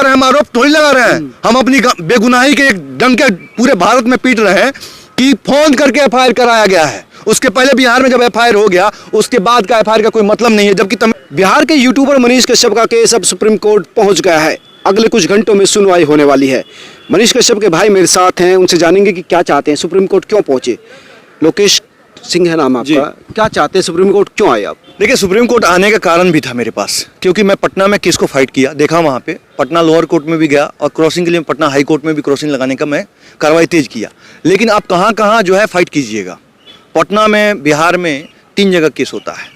लगा रहे हैं, हम आरोप थोड़ी लगा रहे हैं। हम अपनी बेगुनाही के एक डंके पूरे भारत में पीट रहे हैं कि फोन करके एफआईआर कराया गया है। उसके पहले बिहार में जब एफआईआर हो गया, उसके बाद का एफआईआर का कोई मतलब नहीं है। जबकि बिहार के यूट्यूबर मनीष कश्यप का केस अब सुप्रीम कोर्ट पहुंच गया है। अगले कुछ घंटों में सुनवाई होने वाली है। मनीष कश्यप के भाई मेरे साथ हैं, उनसे जानेंगे कि क्या चाहते हैं, सुप्रीम कोर्ट क्यों पहुंचे। लोकेश सिंह है नाम आपका, क्या चाहते हैं, सुप्रीम कोर्ट क्यों आए आप? देखिए, सुप्रीम कोर्ट आने का कारण भी था मेरे पास, क्योंकि मैं पटना में केस को फाइट किया, देखा वहाँ पे पटना लोअर कोर्ट में भी गया और क्रॉसिंग के लिए पटना हाई कोर्ट में भी क्रॉसिंग लगाने का मैं कार्रवाई तेज किया। लेकिन आप कहाँ कहाँ जो है फाइट कीजिएगा। पटना में, बिहार में 3 जगह केस होता है।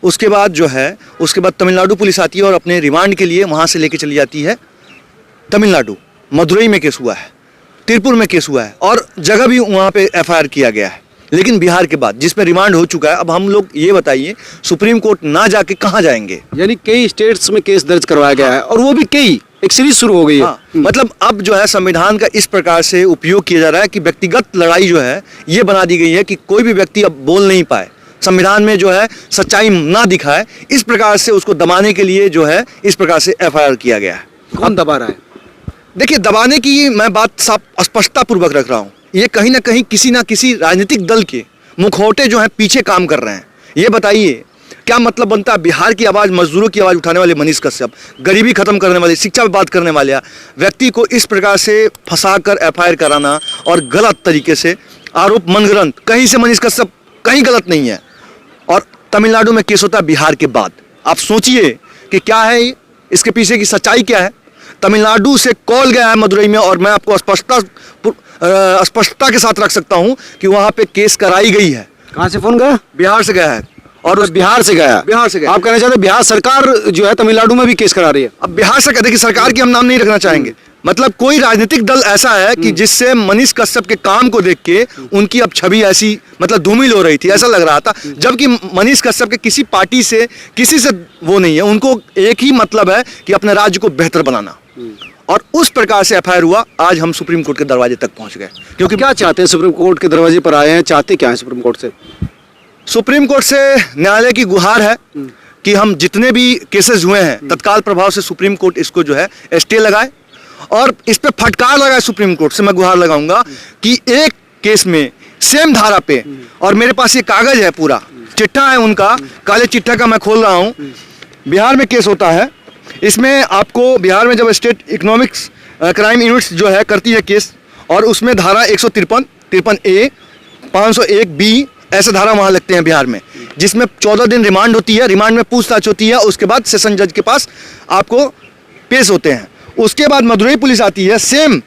उसके बाद जो है, उसके बाद तमिलनाडु पुलिस आती है और अपने रिमांड के लिए वहाँ से लेके चली जाती है तमिलनाडु। मदुरई में केस हुआ है, तिरुपुर में केस हुआ है और जगह भी वहाँ पे एफआईआर किया गया है। लेकिन बिहार के बाद जिसमें रिमांड हो चुका है, अब हम लोग ये बताइए सुप्रीम कोर्ट ना जाके कहाँ जाएंगे। यानी कई स्टेट्स में केस दर्ज करवाया गया है और वो भी कई, एक सीरीज शुरू हो गई है। मतलब अब जो है संविधान का इस प्रकार से उपयोग किया जा रहा है कि व्यक्तिगत लड़ाई जो है ये बना दी गई है कि कोई भी व्यक्ति अब बोल नहीं पाए, संविधान में जो है सच्चाई ना दिखाए, इस प्रकार से उसको दबाने के लिए जो है इस प्रकार से एफआईआर किया गया है। कौन दबा रहा है? देखिए, दबाने की मैं बात साफ स्पष्टता पूर्वक रख रहा हूँ। ये कहीं ना कहीं किसी ना किसी राजनीतिक दल के मुखौटे जो है पीछे काम कर रहे हैं। ये बताइए क्या मतलब बनता है बिहार की आवाज़, मजदूरों की आवाज़ उठाने वाले मनीष कश्यप, गरीबी खत्म करने वाले, शिक्षा पे बात करने वाले व्यक्ति को इस प्रकार से फंसाकर एफआईआर कराना और गलत तरीके से आरोप मनगढ़ंत। कहीं से मनीष कश्यप कहीं गलत नहीं है और तमिलनाडु में केस होता है बिहार के बाद। आप सोचिए कि क्या है इसके पीछे की सच्चाई क्या है। तमिलनाडु से कॉल गया है मदुरई में और मैं आपको स्पष्टता के साथ रख सकता हूं कि वहां पे केस कराई गई है। कहां से फोन गया? बिहार से गया है। और उस बिहार से गया? बिहार से गया। आप कहना चाहते हैं बिहार सरकार जो है तमिलनाडु में भी केस करा रही है? अब बिहार से कहते कि सरकार की हम नाम नहीं रखना चाहेंगे। मतलब कोई राजनीतिक दल ऐसा है कि जिससे मनीष कश्यप के काम को देख के उनकी अब छवि ऐसी मतलब धूमिल हो रही थी, ऐसा लग रहा था। जबकि मनीष कश्यप के किसी पार्टी से, किसी से वो नहीं है, उनको एक ही मतलब है कि अपने राज्य को बेहतर बनाना। और उस प्रकार से एफआईआर हुआ। आज हम सुप्रीम कोर्ट के दरवाजे तक पहुंच गए। क्योंकि क्या चाहते हैं, सुप्रीम कोर्ट के दरवाजे पर आए हैं, चाहते क्या है सुप्रीम कोर्ट से? सुप्रीम कोर्ट से न्यायालय की गुहार है कि हम जितने भी केसेस हुए हैं तत्काल प्रभाव से सुप्रीम कोर्ट इसको जो है स्टे लगाए और इस पे फटकार लगाए। सुप्रीम कोर्ट से मैं गुहार लगाऊंगा कि एक केस में सेम धारा पे, और मेरे पास ये कागज है, पूरा चिट्ठा है उनका, काले चिट्ठा का मैं खोल रहा हूँ। बिहार में केस होता है, इसमें आपको बिहार में जब स्टेट इकोनॉमिक्स क्राइम यूनिट्स जो है करती है केस, और उसमें धारा 153A 501B ऐसे धारा वहाँ लगते हैं बिहार में, जिसमें 14 दिन रिमांड होती है। रिमांड में पूछताछ होती है, उसके बाद सेशन जज के पास आपको पेश होते हैं। उसके बाद मदुरई पुलिस आती है, सेम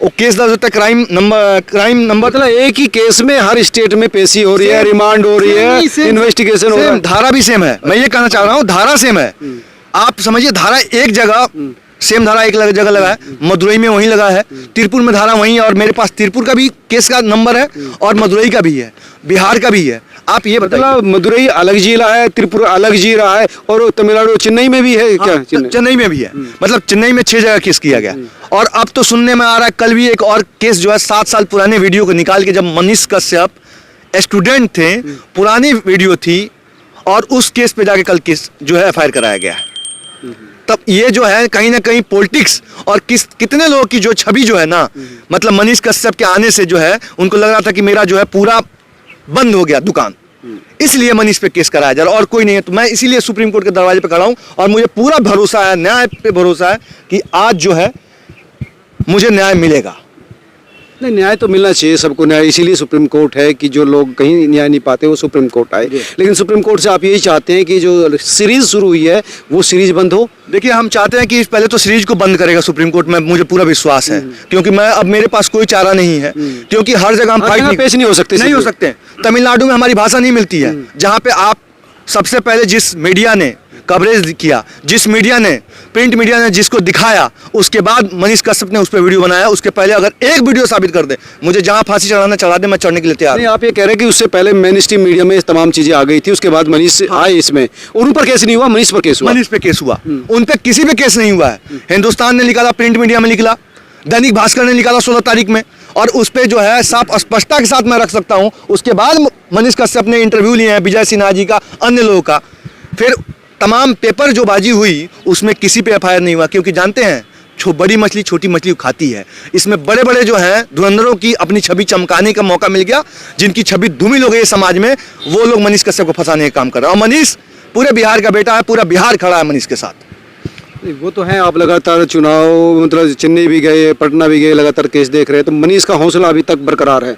वो केस दर्ज होता है, क्राइम नंबर मतलब एक ही केस में हर स्टेट में पेशी हो रही है, रिमांड हो रही है, इन्वेस्टिगेशन हो रहा है, धारा भी सेम है। मैं ये कहना चाह रहा हूँ, धारा सेम है। आप समझिए, धारा एक जगह सेम धारा एक जगह लगा है, मदुरई में वहीं लगा है, तिरुपुर में धारा वहीं है, और मेरे पास तिरुपुर का भी केस का नंबर है और मदुरई का भी है, बिहार का भी है। आप ये बताइए, मदुरई अलग जिला है, त्रिपुरा अलग जिला है, और तमिलनाडु चेन्नई में भी है क्या? चेन्नई में भी है। मतलब चेन्नई में 6 जगह केस किया गया। और अब तो सुनने में आ रहा है, कल भी एक और केस जो है 7 साल पुराने वीडियो को निकाल के, जब मनीष कश्यप स्टूडेंट थे, पुरानी वीडियो थी, और उस केस पे जाके कल केस जो है एफआईआर कराया गया है। तब ये जो है कहीं ना कहीं पॉलिटिक्स और कितने लोगों की जो छवि जो है ना, मतलब मनीष कश्यप के आने से जो है उनको लग रहा था कि मेरा जो है पूरा बंद हो गया दुकान, इसलिए मनीष पे केस कराया जा रहा, और कोई नहीं है। तो मैं इसीलिए सुप्रीम कोर्ट के दरवाजे पे खड़ा हूं और मुझे पूरा भरोसा है, न्याय पे भरोसा है कि आज जो है मुझे न्याय मिलेगा। नहीं, न्याय तो मिलना चाहिए सबको न्याय, इसीलिए सुप्रीम कोर्ट है कि जो लोग कहीं न्याय नहीं पाते वो सुप्रीम कोर्ट आए। लेकिन सुप्रीम कोर्ट से आप यही चाहते हैं कि जो सीरीज शुरू हुई है वो सीरीज बंद हो? देखिए, हम चाहते हैं कि पहले तो सीरीज को बंद करेगा सुप्रीम कोर्ट में, मुझे पूरा विश्वास है, क्योंकि मैं अब मेरे पास कोई चारा नहीं है, क्योंकि हर जगह हम फाइट पेश नहीं हो सकते। तमिलनाडु में हमारी भाषा नहीं मिलती है, जहाँ पे आप सबसे पहले जिस मीडिया ने कवरेज किया, जिस मीडिया ने, प्रिंट मीडिया ने जिसको दिखाया, उसके बाद मनीष कश्यप ने उस पर वीडियो बनाया। उसके पहले अगर एक वीडियो साबित कर दे, मुझे जहां फांसी चढ़ाना चढ़ा दे, मैं चढ़ने के लिए तैयार। नहीं, आप ये कह रहे हैं कि उससे पहले मेन स्ट्रीम मीडिया में तमाम चीजें आ गई थी, उसके बाद मनीष आए इसमें, उन पर केस नहीं हुआ, मनीष पर केस हुआ। मनीष पे केस हुआ, उन पे किसी पे केस नहीं हुआ है। हिंदुस्तान ने निकाला, प्रिंट मीडिया में निकला, दैनिक भास्कर ने निकाला 16 तारीख में, और उस पर जो है साफ स्पष्टता के साथ मैं रख सकता हूँ। उसके बाद मनीष कश्यप ने इंटरव्यू लिए हैं विजय सिन्हा जी का, अन्य लोगों का, फिर तमाम पेपर जो बाजी हुई उसमें किसी पे एफआईआर नहीं हुआ, क्योंकि जानते हैं बड़ी मछली छोटी मछली को खाती है। इसमें बड़े बड़े जो हैं धुरंधरों की अपनी छवि चमकाने का मौका मिल गया, जिनकी छवि धूमिल हो गई है समाज में, वो लोग मनीष कश्यप को फंसाने का काम कर रहे हैं। और मनीष पूरे बिहार का बेटा है, पूरा बिहार खड़ा है मनीष के साथ। वो तो है, आप लगातार चुनाव मतलब चेन्नई भी गए, पटना भी गए, लगातार केस देख रहे हैं, तो मनीष का हौसला अभी तक बरकरार है?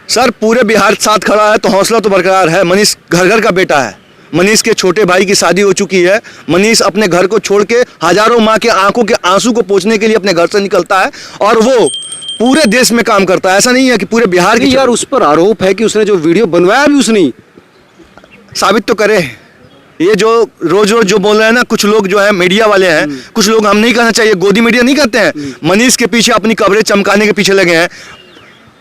सर पूरे बिहार साथ खड़ा है तो हौसला तो बरकरार है। मनीष घर घर का बेटा है। मनीष के छोटे भाई की शादी हो चुकी है। मनीष अपने घर को छोड़ के हजारों माँ के आंखों के आंसू को पोंछने के लिए अपने घर से निकलता है और वो पूरे देश में काम करता है। ऐसा नहीं है कि पूरे बिहार की। यार उस पर आरोप है कि उसने जो वीडियो बनवाया भी उसने, साबित तो करे। ये जो रोज रोज जो बोल रहे हैं ना कुछ लोग जो है मीडिया वाले हैं, कुछ लोग, हम नहीं कहना चाहिए, गोदी मीडिया नहीं कहते हैं, मनीष के पीछे अपनी कवरेज चमकाने के पीछे लगे हैं।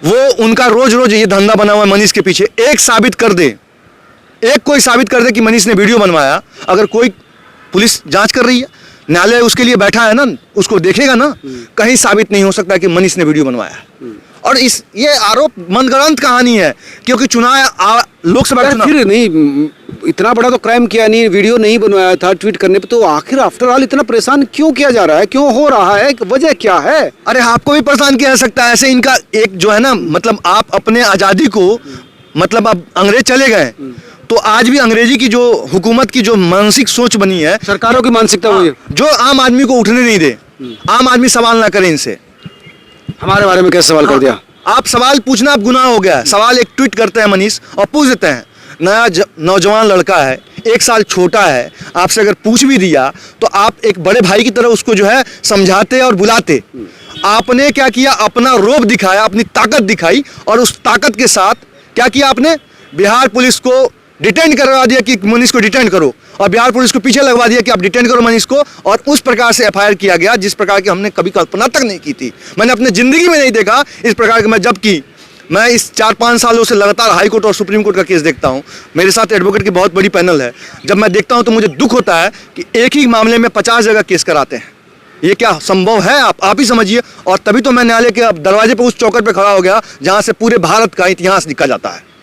वो उनका रोज रोज ये धंधा बना हुआ है मनीष के पीछे। एक साबित कर दे, एक कोई साबित कर दे कि मनीष ने वीडियो बनवाया। अगर कोई पुलिस जांच कर रही है, न्यायालय उसके लिए बैठा है ना, उसको देखेगा ना, कहीं साबित नहीं हो सकता कि मनीष ने वीडियो बनवाया। और ये आरोप मनगढ़ंत कहानी है, क्योंकि चुनाव लोकसभा चुनाव फिर नहीं, इतना बड़ा तो क्राइम किया नहीं, वीडियो नहीं बनवाया था ट्वीट करने पे, तो आखिर आफ्टर ऑल इतना परेशान क्यों किया जा रहा है, क्यों हो रहा है, वजह क्या है? अरे आपको भी परेशान किया जा सकता है ऐसे। इनका एक जो है ना, मतलब आप अपने आज़ादी को, मतलब अब अंग्रेज चले गए तो आज भी अंग्रेजी की जो हुकूमत की जो मानसिक सोच बनी है, सरकारों की मानसिकता वही है, जो आम आदमी को उठने नहीं दे। आम आदमी सवाल ना करे इनसे। हमारे बारे में कैसे सवाल कर दिया? आप सवाल पूछना अब गुनाह हो गया है। सवाल एक ट्वीट करते हैं मनीष और पूछ देते हैं। नया नौजवान लड़का है, 1 साल छोटा है, आपसे अगर पूछ भी दिया तो आप एक बड़े भाई की तरह उसको जो है समझाते और बुलाते। आपने क्या किया? अपना रोब दिखाया, अपनी ताकत दिखाई, और उस ताकत के साथ क्या किया आपने? बिहार पुलिस को डिटेन करवा दिया कि मनीष को डिटेन करो, और बिहार पुलिस को पीछे लगवा दिया कि आप डिटेन करो मनीष को। और उस प्रकार से एफआईआर किया गया जिस प्रकार की हमने कभी कल्पना तक नहीं की थी। मैंने अपने जिंदगी में नहीं देखा इस प्रकार की। मैं इस 4-5 सालों से लगातार हाई कोर्ट और सुप्रीम कोर्ट का केस देखता हूं। मेरे साथ एडवोकेट की बहुत बड़ी पैनल है। जब मैं देखता हूं तो मुझे दुख होता है कि एक ही मामले में 50 जगह केस कराते हैं। ये क्या संभव है? आप ही समझिए। और तभी तो मैं न्यायालय के दरवाजे पर उस चौकट पर खड़ा हो गया जहां से पूरे भारत का इतिहास लिखा जाता है।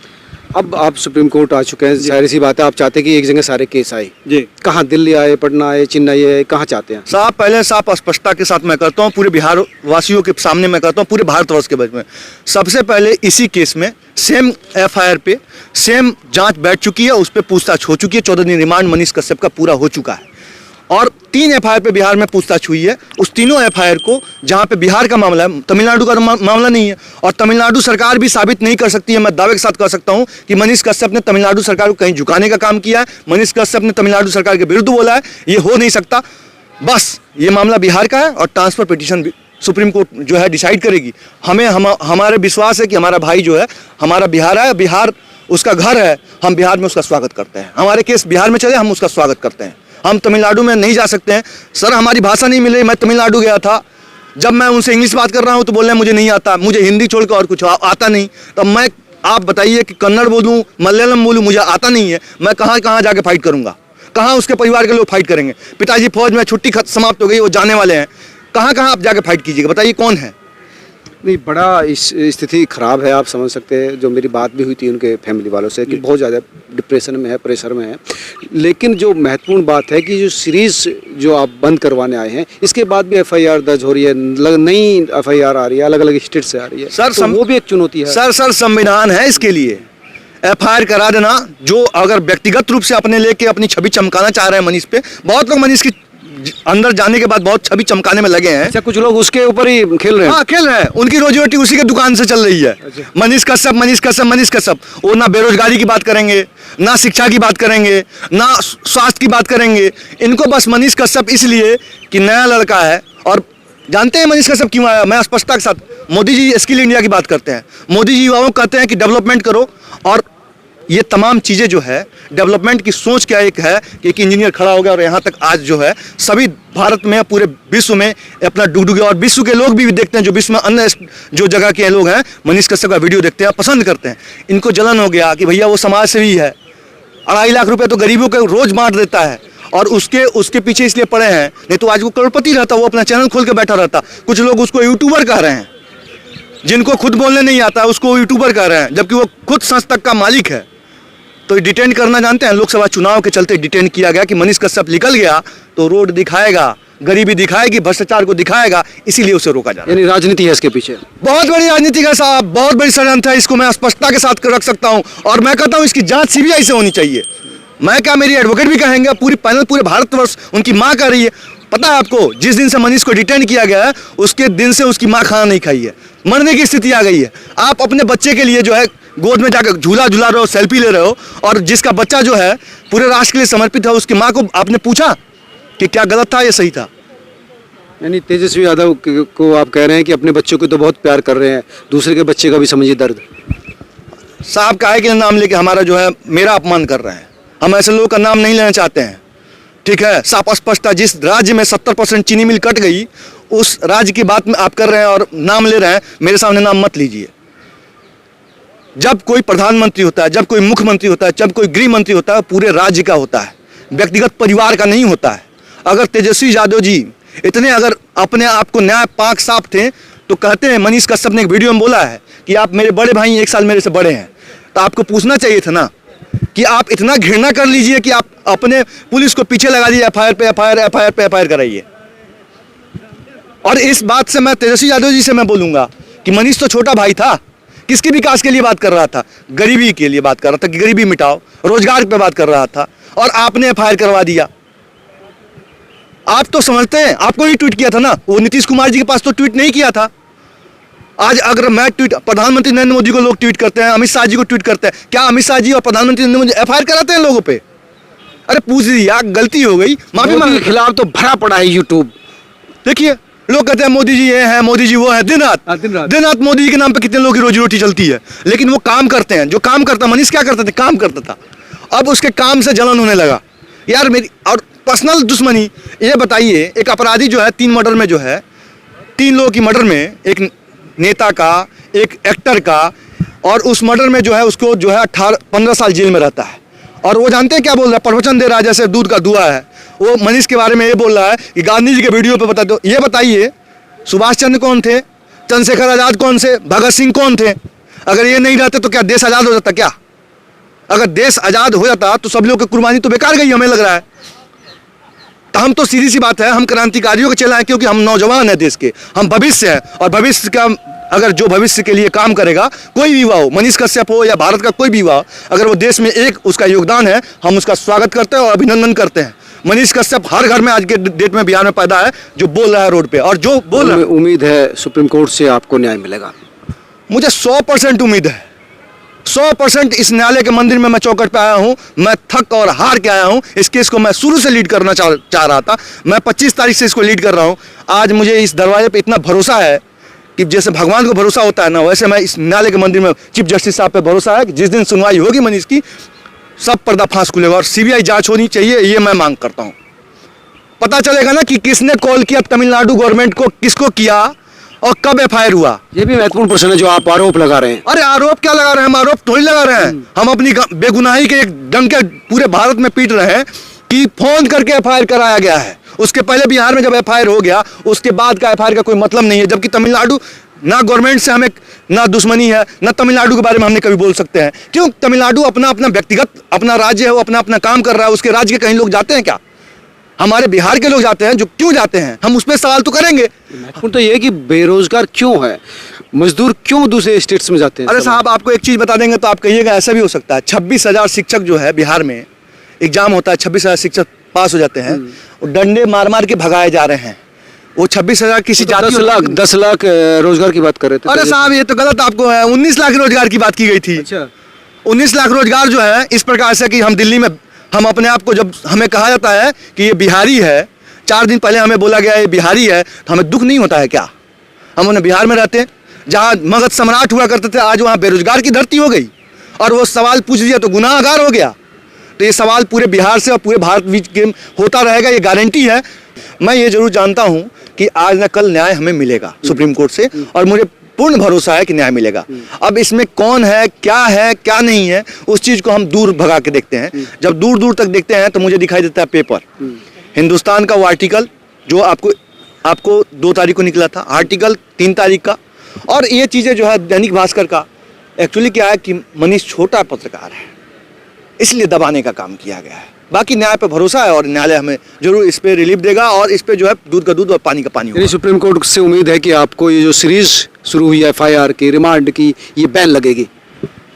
अब आप सुप्रीम कोर्ट आ चुके हैं, जाहिर सी बात है आप चाहते हैं कि एक जगह सारे केस आए जी। कहाँ? दिल्ली आए, पटना आए, चेन्नई आए, कहाँ चाहते हैं? साहब पहले साफ स्पष्टता के साथ मैं करता हूँ, पूरे बिहार वासियों के सामने मैं करता हूँ, पूरे भारतवर्ष के बारे में। सबसे पहले इसी केस में सेम एफआईआर पे सेम जांच बैठ चुकी है, उस पर पूछताछ हो चुकी है। 14 दिन रिमांड मनीष कश्यप का पूरा हो चुका है और 3 एफआईआर पे बिहार में पूछताछ हुई है। उस तीनों एफआईआर को, जहां पे बिहार का मामला है, तमिलनाडु का मामला नहीं है, और तमिलनाडु सरकार भी साबित नहीं कर सकती है। मैं दावे के साथ कह सकता हूं कि मनीष कश्यप ने तमिलनाडु सरकार को कहीं झुकाने का काम किया है, मनीष कश्यप ने तमिलनाडु सरकार के विरुद्ध बोला है। ये हो नहीं सकता। बस ये मामला बिहार का है और ट्रांसफर पिटीशन सुप्रीम कोर्ट जो है डिसाइड करेगी। हमारे विश्वास है कि हमारा भाई जो है, हमारा बिहार है, बिहार उसका घर है, हम बिहार में उसका स्वागत करते हैं। हमारे केस बिहार में चले, हम उसका स्वागत करते हैं। हम तमिलनाडु में नहीं जा सकते हैं। सर हमारी भाषा नहीं मिल रही। मैं तमिलनाडु गया था, जब मैं उनसे इंग्लिश बात कर रहा हूँ तो बोल रहे हैं मुझे नहीं आता, मुझे हिंदी छोड़ कर और कुछ आता नहीं। तब मैं, आप बताइए कि कन्नड़ बोलूँ, मलयालम बोलूँ, मुझे आता नहीं है। मैं कहाँ जाके फाइट करूँगा? कहाँ उसके परिवार के लोग फाइट करेंगे? पिताजी फौज में छुट्टी समाप्त हो गई, वो जाने वाले हैं। कहाँ आप जाके फाइट कीजिएगा? बताइए कौन है? नहीं, बड़ा इस स्थिति खराब है। आप समझ सकते हैं, जो मेरी बात भी हुई थी उनके फैमिली वालों से कि बहुत ज़्यादा डिप्रेशन में है, प्रेशर में है। लेकिन जो महत्वपूर्ण बात है कि जो सीरीज़ जो आप बंद करवाने आए हैं, इसके बाद भी एफआईआर दर्ज हो रही है, नई एफआईआर आ रही है, अलग अलग स्टेट से आ रही है सर, तो वो भी एक चुनौती है सर। संविधान है इसके लिए। एफआईआर करा देना, जो अगर व्यक्तिगत रूप से अपने लेके अपनी छवि चमकाना चाह रहे हैं मनीष पे, बहुत लोग मनीष की अंदर जाने के बाद बहुत छवि चमकाने में लगे हैं। अच्छा, कुछ लोग उसके ऊपर ही खेल रहे हैं। हाँ, खेल रहे हैं। उनकी रोजी रोटी उसी के दुकान से चल रही है। मनीष कश्यप वो ना बेरोजगारी की बात करेंगे, ना शिक्षा की बात करेंगे, ना स्वास्थ्य की बात करेंगे। इनको बस मनीष कश्यप इसलिए कि नया लड़का है। और जानते हैं मनीष कश्यप क्यों आया? मैं स्पष्टता के साथ, मोदी जी स्किल इंडिया की बात करते हैं। मोदी जी युवाओं को कहते हैं कि डेवलपमेंट करो, और ये तमाम चीज़ें जो है, डेवलपमेंट की सोच क्या एक है कि एक इंजीनियर खड़ा हो गया और यहाँ तक आज जो है सभी भारत में, पूरे विश्व में अपना डूब गया। और विश्व के लोग भी देखते हैं, जो विश्व में अन्य जो जगह के लोग हैं, मनीष कश्यप का वीडियो देखते हैं, पसंद करते हैं। इनको जलन हो गया कि भैया वो समाज सेवी है, 2.5 लाख रुपये तो गरीबों को रोज बांट देता है, और उसके पीछे इसलिए पड़े हैं। नहीं तो आज वो करोड़पति रहता, वो अपना चैनल खोल के बैठा रहता। कुछ लोग उसको यूट्यूबर कह रहे हैं, जिनको खुद बोलने नहीं आता उसको यूट्यूबर कह रहे हैं, जबकि वो खुद संस्थक का मालिक है। तो डिटेन करना जानते हैं, लोकसभा चुनाव के चलते डिटेन किया गया कि मनीष कश्यप निकल गया तो रोड दिखाएगा, गरीबी दिखाएगी, भ्रष्टाचार को दिखाएगा, इसीलिए उसे रोका जा रहा है। यानी राजनीति है इसके पीछे। बहुत बड़ी राजनीति है साहब, बहुत बड़ी षड्यंत्र है, इसको मैं स्पष्टता के साथ रख सकता हूं और मैं कहता हूं इसकी जांच सीबीआई से होनी चाहिए। मैं क्या, मेरी एडवोकेट भी कहेंगे, पूरी पैनल पूरे भारतवर्ष, उनकी मां कह रही है। पता है आपको, जिस दिन से मनीष को डिटेन किया गया है उसके दिन से उसकी मां खाना नहीं खाई है, मरने की स्थिति आ गई है। आप अपने बच्चे के लिए जो है गोद में जाकर झूला झूला रहे हो, सेल्फी ले रहे हो, और जिसका बच्चा जो है पूरे राष्ट्र के लिए समर्पित है, उसकी मां को आपने पूछा कि क्या गलत था या सही था? यानी तेजस्वी यादव को आप कह रहे हैं कि अपने बच्चों को तो बहुत प्यार कर रहे हैं, दूसरे के बच्चे का भी समझिए दर्द। साहब काहे के नाम लेके हमारा जो है मेरा अपमान कर रहे हैं? हम ऐसे लोगों का नाम नहीं लेना चाहते हैं, ठीक है। साफ स्पष्ट है, जिस राज्य में 70% चीनी मिल कट गई उस राज्य की बात में आप कर रहे हैं और नाम ले रहे हैं, मेरे सामने नाम मत लीजिए। जब कोई प्रधानमंत्री होता है, जब कोई मुख्यमंत्री होता है, जब कोई गृह मंत्री होता है, पूरे राज्य का होता है, व्यक्तिगत परिवार का नहीं होता है। अगर तेजस्वी यादव जी इतने अगर अपने आप को न्याय पाक साफ थे तो कहते हैं, मनीष कश्यप ने एक वीडियो में बोला है कि आप मेरे बड़े भाई, 1 साल मेरे से बड़े हैं, तो आपको पूछना चाहिए था ना कि आप इतना घृणा कर लीजिए कि आप अपने पुलिस को पीछे लगा दीजिए, एफआईआर पे एफआईआर, एफआईआर पे एफआईआर कराइए। और इस बात से मैं तेजस्वी यादव जी से मैं बोलूंगा कि मनीष तो छोटा भाई था, किसके विकास के लिए बात कर रहा था? गरीबी के लिए बात कर रहा था कि गरीबी मिटाओ, रोजगार पे बात कर रहा था, और आपने एफआईआर करवा दिया। आप तो समझते हैं, आपको ही ट्वीट किया था ना, वो नीतीश कुमार जी के पास तो ट्वीट नहीं किया था। आज अगर मैं ट्वीट, प्रधानमंत्री नरेंद्र मोदी को लोग ट्वीट करते हैं, अमित शाह जी को ट्वीट करते हैं, क्या अमित शाह जी और प्रधानमंत्री नरेंद्र मोदी एफआईआर कराते हैं लोगों पे? अरे पूछ लीजिए, गलती हो गई, माफी मांग। के खिलाफ तो भरा पड़ा है यूट्यूब। देखिए लोग कहते हैं मोदी जी ये हैं, मोदी जी वो हैं, दिन रात मोदी जी के नाम पे कितने लोगों की रोजी रोटी चलती है, लेकिन वो काम करते हैं। जो काम करता, मनीष क्या करता था? काम करता था। अब उसके काम से जलन होने लगा यार मेरी, और पर्सनल दुश्मनी। ये बताइए, एक अपराधी जो है 3 मर्डर में जो है, 3 लोगों की मर्डर में, एक नेता का, एक एक्टर का, और उस मर्डर में जो है उसको जो है 15 साल जेल में रहता है। और वो जानते हैं क्या बोल रहा है? प्रवचन दे रहा है जैसे दूध का धुआं है। वो मनीष के बारे में ये बोल रहा है कि गांधी जी के वीडियो पे बता दो। ये बताइए, सुभाष चंद्र कौन थे? चंद्रशेखर आजाद कौन से? भगत सिंह कौन थे? अगर ये नहीं रहते तो क्या देश आजाद हो जाता? क्या अगर देश आजाद हो जाता तो सब लोग की कुर्बानी तो बेकार गई, हमें लग रहा है। तो हम तो सीधी सी बात है, हम क्रांतिकारियों के चला है, क्योंकि हम नौजवान हैं देश के, हम भविष्य है। और भविष्य का अगर जो भविष्य के लिए काम करेगा, कोई भी युवा हो, मनीष कश्यप हो या भारत का कोई भी युवा, अगर वो देश में एक उसका योगदान है, हम उसका स्वागत करते हैं और अभिनंदन करते हैं। मनीष कश्यप हर घर में आज के डेट में बिहार में पैदा है जो बोल रहा है रोड पे, और जो बोल रहा है। उम्मीद है सुप्रीम कोर्ट से आपको न्याय मिलेगा? मुझे 100% उम्मीद है, 100%। इस न्यायालय के मंदिर में मैं चौकट पे आया हूं, मैं थक और हार के आया हूं। इस केस को मैं शुरू से लीड करना चाह रहा था। मैं 25 तारीख से इसको लीड कर रहा हूं। आज मुझे इस दरवाजे पे इतना भरोसा है कि जैसे भगवान को भरोसा होता है ना, वैसे मैं इस न्यायालय के मंदिर में चीफ जस्टिस साहब पे भरोसा है कि जिस दिन सुनवाई होगी मनीष की, सब पर्दाफाश खुलेगा और सीबीआई जांच होनी चाहिए, ये मैं मांग करता हूँ। पता चलेगा ना कि किसने कॉल किया तमिलनाडु गवर्नमेंट को, किसको किया और कब एफआईआर हुआ। ये भी महत्वपूर्ण प्रश्न है जो आप आरोप लगा रहे हैं। अरे आरोप क्या लगा रहे हैं? हम आरोप थोड़ी लगा रहे हैं, हम अपनी बेगुनाही के एक डंके पूरे भारत में पीट रहे हैं कि फोन करके एफआईआर कराया गया है। उसके पहले बिहार में जब एफआईआर हो गया, उसके बाद का एफआईआर का कोई मतलब नहीं है। जबकि तमिलनाडु, ना गवर्नमेंट से हमें ना दुश्मनी है, ना तमिलनाडु के बारे में हमने कभी बोल सकते हैं। क्यों? तमिलनाडु अपना अपना व्यक्तिगत अपना राज्य है, वो अपना अपना काम कर रहा है। उसके राज्य के कहीं लोग जाते हैं क्या? हमारे बिहार के लोग जाते हैं, जो क्यों जाते हैं? हम उस पर सवाल तो करेंगे। तो ये कि बेरोजगार क्यों है, मजदूर क्यों दूसरे स्टेट्स में जाते हैं? अरे साहब, आपको एक चीज बता देंगे तो आप कहिएगा ऐसा भी हो सकता है। 26,000 शिक्षक जो है बिहार में, एग्जाम होता है, 26,000 शिक्षक पास हो जाते हैं, और डंडे मार मार के भगाए जा रहे हैं। वो 26,000 किसी जाति 10 लाख रोजगार की बात कर रहे थे। अरे साहब, ये तो गलत आपको है। 19 लाख रोजगार की बात की गई थी। अच्छा, 19 लाख रोजगार जो है इस प्रकार से कि हम दिल्ली में, हम अपने आप को, जब हमें कहा जाता है कि ये बिहारी है, 4 दिन पहले हमें बोला गया ये बिहारी है, तो हमें दुख नहीं होता है क्या? हम उन्हें बिहार में रहते हैं, जहाँ मगध सम्राट हुआ करते थे, आज वहाँ बेरोजगार की धरती हो गई, और वो सवाल पूछ दिया तो गुनाहगार हो गया। तो ये सवाल पूरे बिहार से और पूरे भारत बीच के होता रहेगा, ये गारंटी है। मैं ये जरूर जानता हूँ कि आज न कल न्याय हमें मिलेगा सुप्रीम कोर्ट से, और मुझे पूर्ण भरोसा है कि न्याय मिलेगा। अब इसमें कौन है, क्या नहीं है, उस चीज को हम दूर भगा के देखते हैं। जब दूर दूर तक देखते हैं तो मुझे दिखाई देता है पेपर, हिंदुस्तान का वो आर्टिकल जो आपको 2 तारीख को निकला था, आर्टिकल 3 तारीख का, और ये चीजें जो है दैनिक भास्कर का। एक्चुअली क्या है कि मनीष छोटा पत्रकार है, इसलिए दबाने का काम किया गया है। बाकी न्याय पे भरोसा है और न्यायालय हमें जरूर इस पे रिलीफ देगा और इस पे जो है दूध का दूध और पानी का पानी होगा। यानी सुप्रीम कोर्ट से उम्मीद है कि आपको ये जो सीरीज शुरू हुई है एफआईआर की, रिमांड की, ये बैन लगेगी।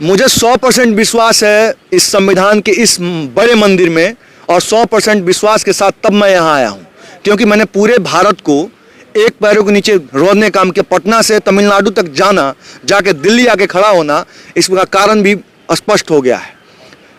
मुझे 100% विश्वास है इस संविधान के इस बड़े मंदिर में और 100% विश्वास के साथ तब मैं यहाँ आया हूँ, क्योंकि मैंने पूरे भारत को एक पैरों के नीचे रोदने काम के पटना से तमिलनाडु तक जाना, जाके दिल्ली आके खड़ा होना, इसका कारण भी स्पष्ट हो गया है।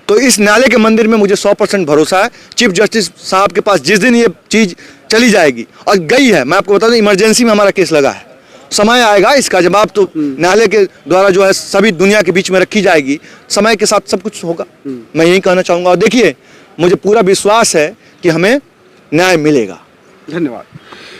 तो इस न्यायालय के मंदिर में मुझे 100% भरोसा है। चीफ जस्टिस साहब के पास जिस दिन ये चीज़ चली जाएगी और गई है, मैं आपको बता दूं इमरजेंसी में हमारा केस लगा है, समय आएगा इसका जवाब तो न्यायालय के द्वारा जो है सभी दुनिया के बीच में रखी जाएगी, समय के साथ सब कुछ होगा। मैं यही कहना चाहूँगा और देखिए मुझे पूरा विश्वास है कि हमें न्याय मिलेगा। धन्यवाद।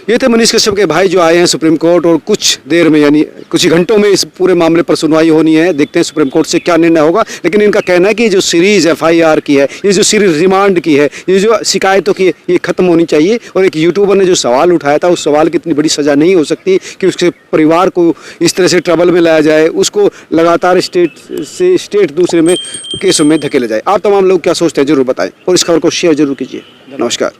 ये थे मनीष कश्यप के भाई जो आए हैं सुप्रीम कोर्ट और कुछ देर में यानी कुछ ही घंटों में इस पूरे मामले पर सुनवाई होनी है। देखते हैं सुप्रीम कोर्ट से क्या निर्णय होगा। लेकिन इनका कहना है कि जो सीरीज एफआईआर की है, ये जो सीरीज रिमांड की है, ये जो शिकायतों की है, ये खत्म होनी चाहिए। और एक यूट्यूबर ने जो सवाल उठाया था, उस सवाल की इतनी बड़ी सज़ा नहीं हो सकती कि उसके परिवार को इस तरह से ट्रबल में लाया जाए, उसको लगातार स्टेट से स्टेट दूसरे में केसों में धकेला जाए। आप तमाम लोग क्या सोचते हैं जरूर बताएं और इस खबर को शेयर जरूर कीजिए। नमस्कार।